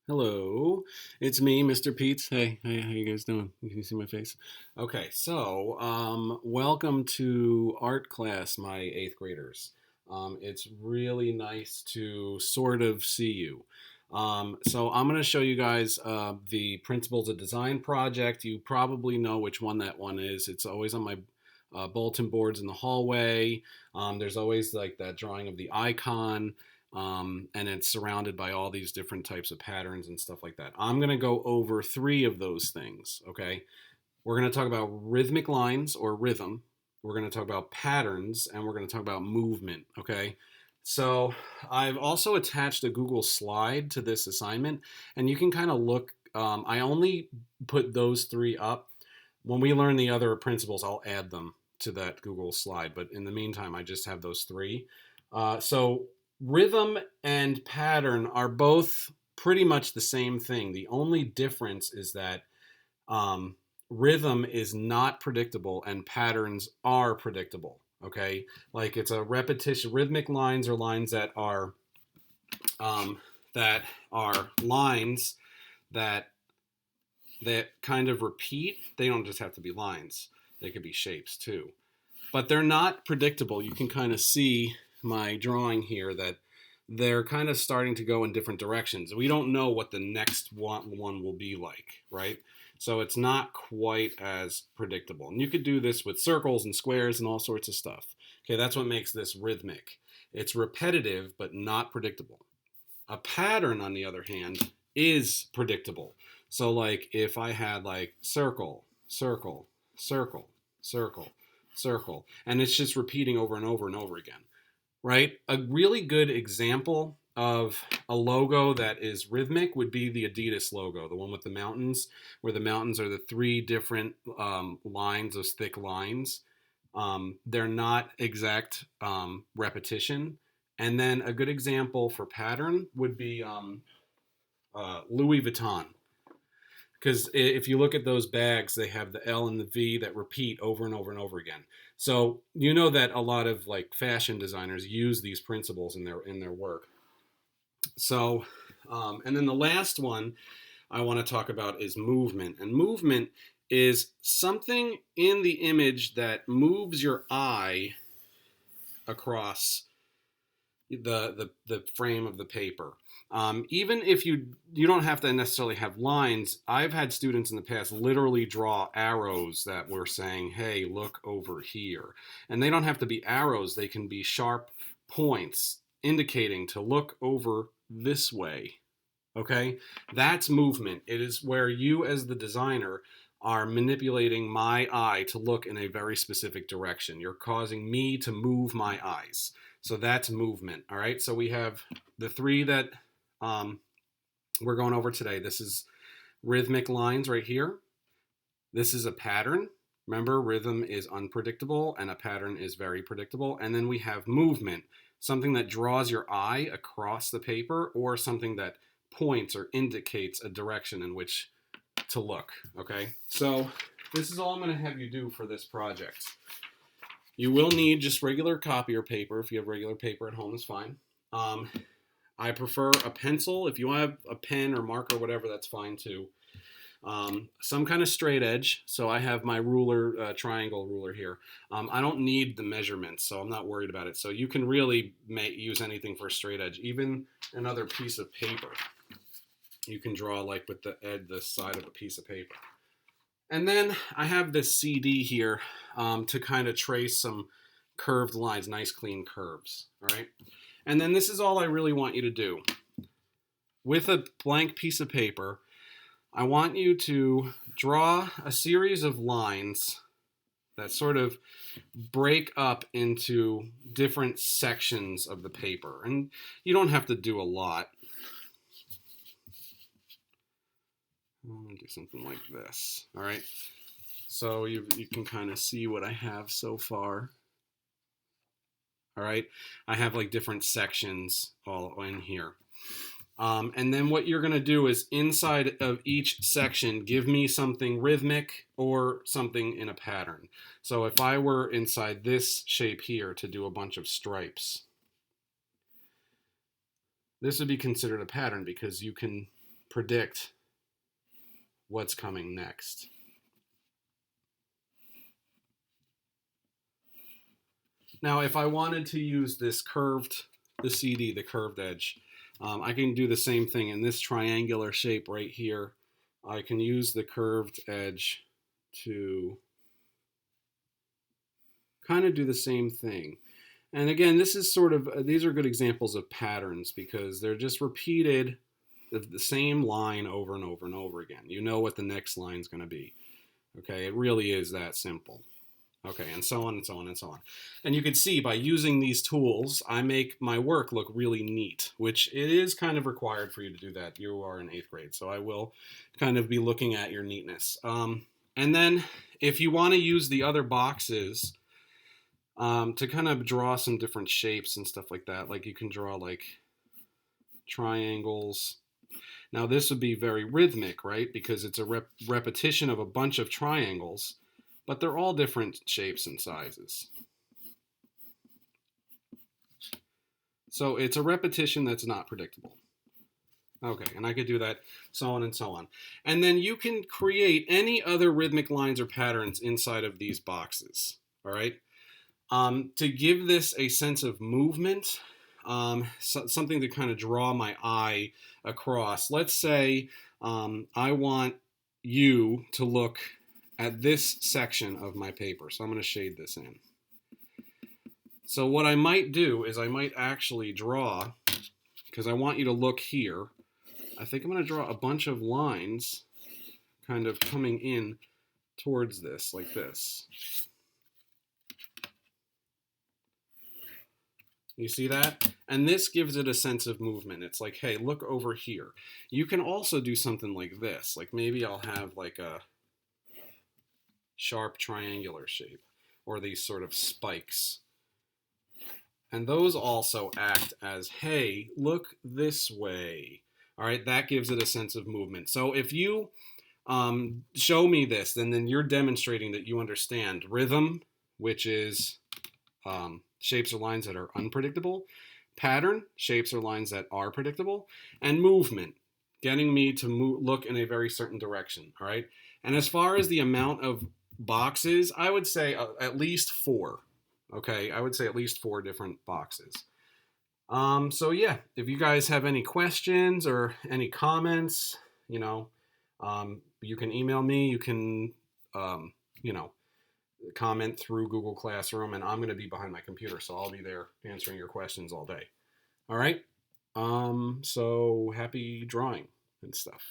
Hello, it's me, Mr. Pete's. Hey, how you guys doing? Can you see my face? Okay, so welcome to art class, my eighth graders. It's really nice to sort of see you. So I'm going to show you guys the Principles of Design project. You probably know which one that one is. It's always on my bulletin boards in the hallway. There's always like that drawing of the icon and it's surrounded by all these different types of patterns and stuff like that. I'm going to go over three of those things, okay? We're going to talk about rhythmic lines or rhythm. We're going to talk about patterns, and we're going to talk about movement, okay? So I've also attached a Google slide to this assignment, and you can kind of look. I only put those three up. When we learn the other principles, I'll add them to that Google slide. But in the meantime, I just have those three. So rhythm and pattern are both pretty much the same thing. The only difference is that um, rhythm is not predictable and patterns are predictable. Okay, like it's a repetition. Rhythmic lines are lines um, that are lines that kind of repeat. They don't just have to be lines; they could be shapes too. But they're not predictable. You can kind of see my drawing here that they're kind of starting to go in different directions. We don't know what the next one will be like, right? So it's not quite as predictable. And you could do this with circles and squares and all sorts of stuff. Okay, that's what makes this rhythmic. It's repetitive but not predictable. A pattern, on the other hand, is predictable. So like if I had like circle, circle, circle, circle, circle, and it's just repeating over and over and over again, right? A really good example of a logo that is rhythmic would be the Adidas logo, the one with the mountains, where the mountains are the three different lines, those thick lines. They're not exact repetition. And then a good example for pattern would be Louis Vuitton. Because if you look at those bags, they have the L and the V that repeat over and over and over again. So you know that a lot of like fashion designers use these principles in their work. So, and then the last one I want to talk about is movement. And movement is something in the image that moves your eye across the frame of the paper. Even if you don't have to necessarily have lines, I've had students in the past literally draw arrows that were saying, "Hey, look over here," and they don't have to be arrows; they can be sharp points indicating to look over this way. Okay, that's movement. It is where you, as the designer, are manipulating my eye to look in a very specific direction. You're causing me to move my eyes. So that's movement. All right. So we have the three that um, we're going over today. This is rhythmic lines right here. This is a pattern. Remember, rhythm is unpredictable and a pattern is very predictable. And then we have movement, something that draws your eye across the paper or something that points or indicates a direction in which to look. Okay. So this is all I'm going to have you do for this project. You will need just regular copier paper. If you have regular paper at home, is fine. I prefer a pencil. If you have a pen or marker or whatever, that's fine too. Some kind of straight edge. So I have my ruler, triangle ruler here. I don't need the measurements, so I'm not worried about it. So you can really use anything for a straight edge, even another piece of paper. You can draw like with the side of a piece of paper. And then I have this CD here to kind of trace some curved lines, nice clean curves, all right? And then this is all I really want you to do. With a blank piece of paper, I want you to draw a series of lines that sort of break up into different sections of the paper. And you don't have to do a lot. I'm going to do something like this, all right? So you can kind of see what I have so far. All right, I have like different sections all in here. And then what you're going to do is inside of each section, give me something rhythmic or something in a pattern. So if I were inside this shape here to do a bunch of stripes, this would be considered a pattern because you can predict what's coming next. Now, if I wanted to use this the CD, the curved edge, I can do the same thing in this triangular shape right here. I can use the curved edge to kind of do the same thing. And again, this is these are good examples of patterns because they're just repeated the same line over and over and over again. You know what the next line is going to be. Okay, it really is that simple. Okay, and so on and so on and so on. And you can see by using these tools, I make my work look really neat, which it is kind of required for you to do that. You are in 8th grade, so I will kind of be looking at your neatness. And then if you want to use the other boxes to kind of draw some different shapes and stuff like that, like you can draw like triangles. Now this would be very rhythmic, right? Because it's a repetition of a bunch of triangles, but they're all different shapes and sizes. So it's a repetition that's not predictable. Okay, and I could do that, so on and so on. And then you can create any other rhythmic lines or patterns inside of these boxes, all right? To give this a sense of movement, something to kind of draw my eye across. Let's say I want you to look at this section of my paper. So I'm going to shade this in. So what I might do is I might actually draw, because I want you to look here, I think I'm going to draw a bunch of lines kind of coming in towards this, like this. You see that? And this gives it a sense of movement. It's like, hey, look over here. You can also do something like this. Like maybe I'll have like a sharp triangular shape, or these sort of spikes. And those also act as, hey, look this way. All right, that gives it a sense of movement. So if you show me this, then you're demonstrating that you understand rhythm, which is shapes or lines that are unpredictable, pattern, shapes or lines that are predictable, and movement, getting me to look in a very certain direction. All right, and as far as the amount of boxes, I would say at least 4. Okay, I would say at least 4 different boxes. So yeah, if you guys have any questions or any comments, you know, you can email me, you can, you know, comment through Google Classroom, and I'm going to be behind my computer, so I'll be there answering your questions all day. All right. So happy drawing and stuff.